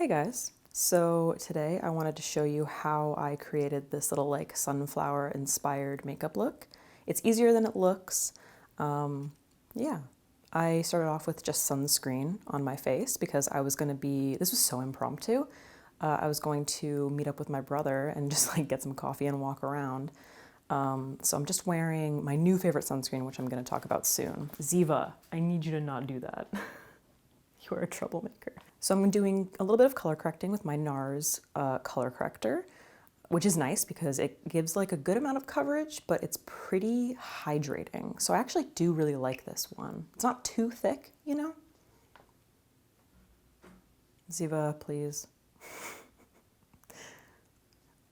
Hey guys, so today I wanted to show you how I created this little like sunflower inspired makeup look. It's easier than it looks. Yeah, I started off with just sunscreen on my face because I was going to this was so impromptu. I was going to meet up with my brother and just like get some coffee and walk around. So I'm just wearing my new favorite sunscreen, which I'm going to talk about soon. Ziva, I need you to not do that. You're a troublemaker. So I'm doing a little bit of color correcting with my NARS color corrector, which is nice because it gives like a good amount of coverage, but it's pretty hydrating. So I actually do really like this one. It's not too thick, you know? Ziva, please.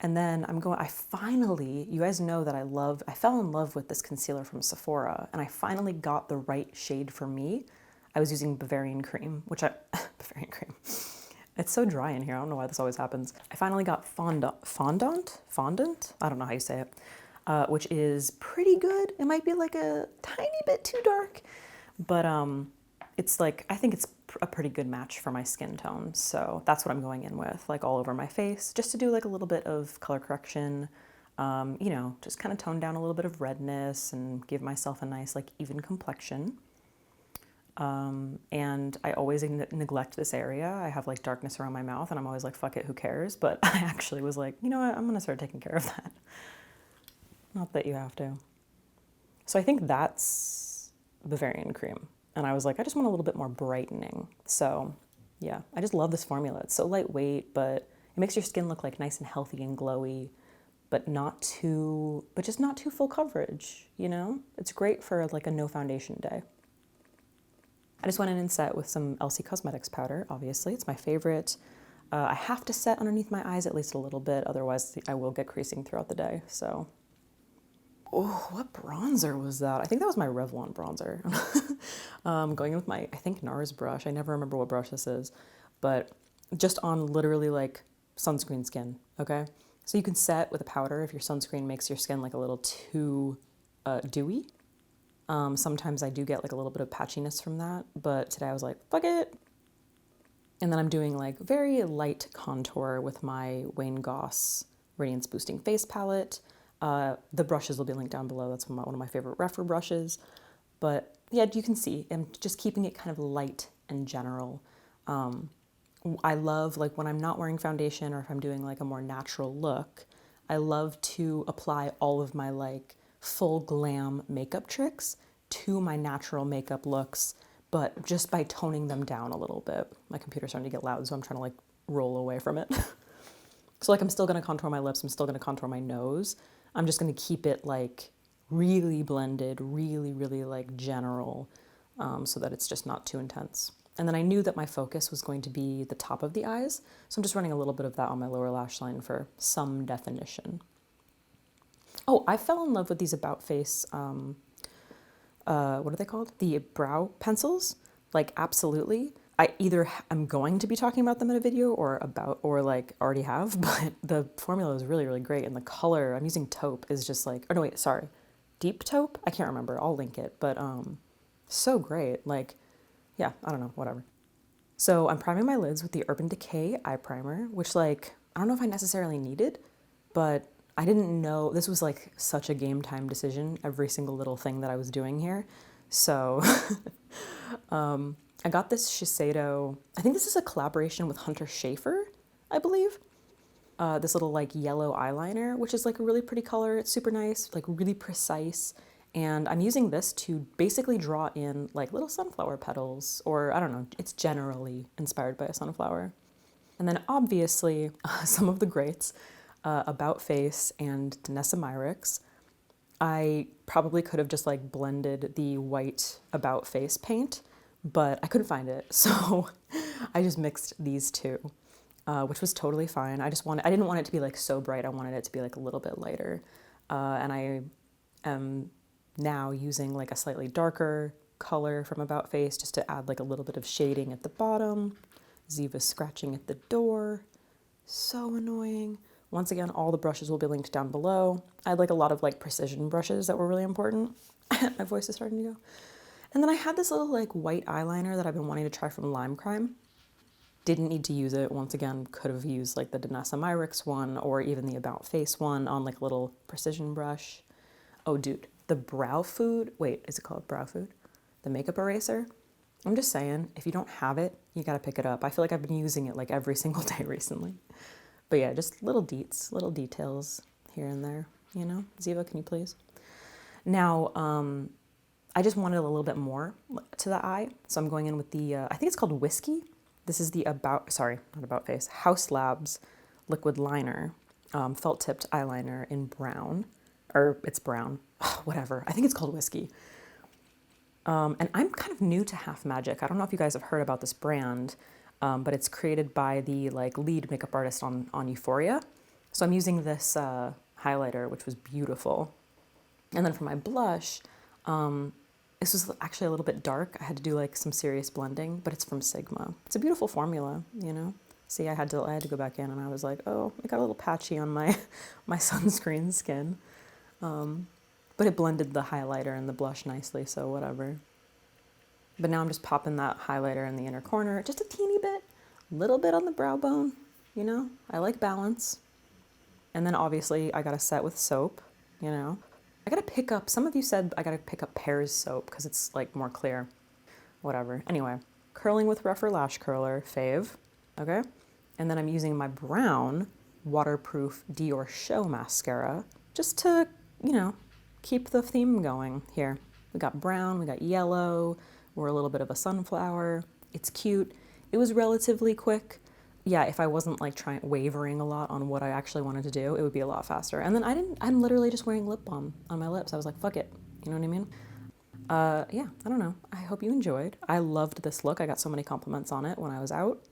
And then you guys know that I fell in love with this concealer from Sephora, and I finally got the right shade for me. I was using Bavarian cream, Bavarian cream. It's so dry in here, I don't know why this always happens. I finally got fondant? I don't know how you say it, which is pretty good. It might be like a tiny bit too dark, but it's like, I think it's a pretty good match for my skin tone. So that's what I'm going in with, like all over my face, just to do like a little bit of color correction, you know, just kind of tone down a little bit of redness and give myself a nice like even complexion. And I always neglect this area. I have like darkness around my mouth and I'm always like, fuck it, who cares? But I actually was like, you know what, I'm gonna start taking care of that. Not that you have to. So I think that's Bavarian cream. And I was like, I just want a little bit more brightening. So yeah, I just love this formula. It's so lightweight, but it makes your skin look like nice and healthy and glowy, but just not too full coverage, you know? It's great for like a no foundation day. I just went in and set with some Elsie Cosmetics powder, obviously. It's my favorite. I have to set underneath my eyes at least a little bit, otherwise I will get creasing throughout the day, so. Oh, what bronzer was that? I think that was my Revlon bronzer. Going in with my, I think, NARS brush. I never remember what brush this is, but just on literally like sunscreen skin, okay? So you can set with a powder if your sunscreen makes your skin like a little too dewy. Sometimes I do get like a little bit of patchiness from that, but today I was like, fuck it. And then I'm doing like very light contour with my Wayne Goss Radiance Boosting Face Palette. The brushes will be linked down below. That's one of my favorite Refer brushes. But yeah, you can see I'm just keeping it kind of light and general. I love like when I'm not wearing foundation or if I'm doing like a more natural look, I love to apply all of my like full glam makeup tricks to my natural makeup looks, but just by toning them down a little bit. My computer's starting to get loud, so I'm trying to like roll away from it. So like I'm still gonna contour my lips, I'm still gonna contour my nose. I'm just gonna keep it like really blended, really, really like general, so that it's just not too intense. And then I knew that my focus was going to be the top of the eyes, so I'm just running a little bit of that on my lower lash line for some definition. Oh, I fell in love with these About Face, what are they called? The brow pencils. Like, absolutely. I'm going to be talking about them in a video or like already have, but the formula is really, really great. And the color, I'm using taupe, is just like, oh no, wait, sorry. Deep taupe? I can't remember. I'll link it. But so great. Like, yeah, I don't know, whatever. So I'm priming my lids with the Urban Decay eye primer, which like, I don't know if I necessarily needed, but I didn't know, this was like such a game time decision, every single little thing that I was doing here. So I got this Shiseido, I think this is a collaboration with Hunter Schafer, I believe. This little like yellow eyeliner, which is like a really pretty color. It's super nice, like really precise. And I'm using this to basically draw in like little sunflower petals, or I don't know, it's generally inspired by a sunflower. And then obviously some of the greats, About Face and Danessa Myricks. I probably could have just like blended the white About Face paint, but I couldn't find it. So I just mixed these two, which was totally fine. I didn't want it to be like so bright. I wanted it to be like a little bit lighter. And I am now using like a slightly darker color from About Face just to add like a little bit of shading at the bottom. Ziva's scratching at the door. So annoying. Once again, all the brushes will be linked down below. I had like a lot of like precision brushes that were really important. My voice is starting to go. And then I had this little like white eyeliner that I've been wanting to try from Lime Crime. Didn't need to use it. Once again, could have used like the Danessa Myricks one or even the About Face one on like a little precision brush. Oh, dude, the Brow Food, wait, is it called Brow Food? The makeup eraser? I'm just saying, if you don't have it, you gotta pick it up. I feel like I've been using it like every single day recently. But yeah, just little details here and there, you know? Ziva, can you please? Now, I just wanted a little bit more to the eye. So I'm going in with the, I think it's called Whiskey. This is the Not About Face, House Labs liquid liner, felt tipped eyeliner in brown, or it's brown, whatever. I think it's called Whiskey. And I'm kind of new to Half Magic. I don't know if you guys have heard about this brand, but it's created by the like lead makeup artist on Euphoria. So I'm using this highlighter, which was beautiful. And then for my blush, this was actually a little bit dark. I had to do like some serious blending, but it's from Sigma. It's a beautiful formula, you know? See, I had to go back in and I was like, oh, it got a little patchy on my sunscreen skin. But it blended the highlighter and the blush nicely, so whatever. But now I'm just popping that highlighter in the inner corner, just a teeny bit, a little bit on the brow bone, you know? I like balance. And then obviously I gotta set with soap, you know? I gotta pick up, some of you said I gotta pick up Pear's soap because it's like more clear. Whatever. Anyway, curling with Rougher Lash Curler, fave, okay? And then I'm using my brown waterproof Dior Show mascara just to, you know, keep the theme going here. We got brown, we got yellow, we're a little bit of a sunflower. It's cute. It was relatively quick. Yeah, if I wasn't like wavering a lot on what I actually wanted to do, it would be a lot faster. And then I'm literally just wearing lip balm on my lips. I was like, fuck it. You know what I mean? Yeah, I don't know. I hope you enjoyed. I loved this look. I got so many compliments on it when I was out.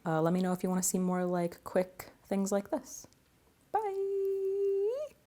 Let me know if you want to see more like quick things like this.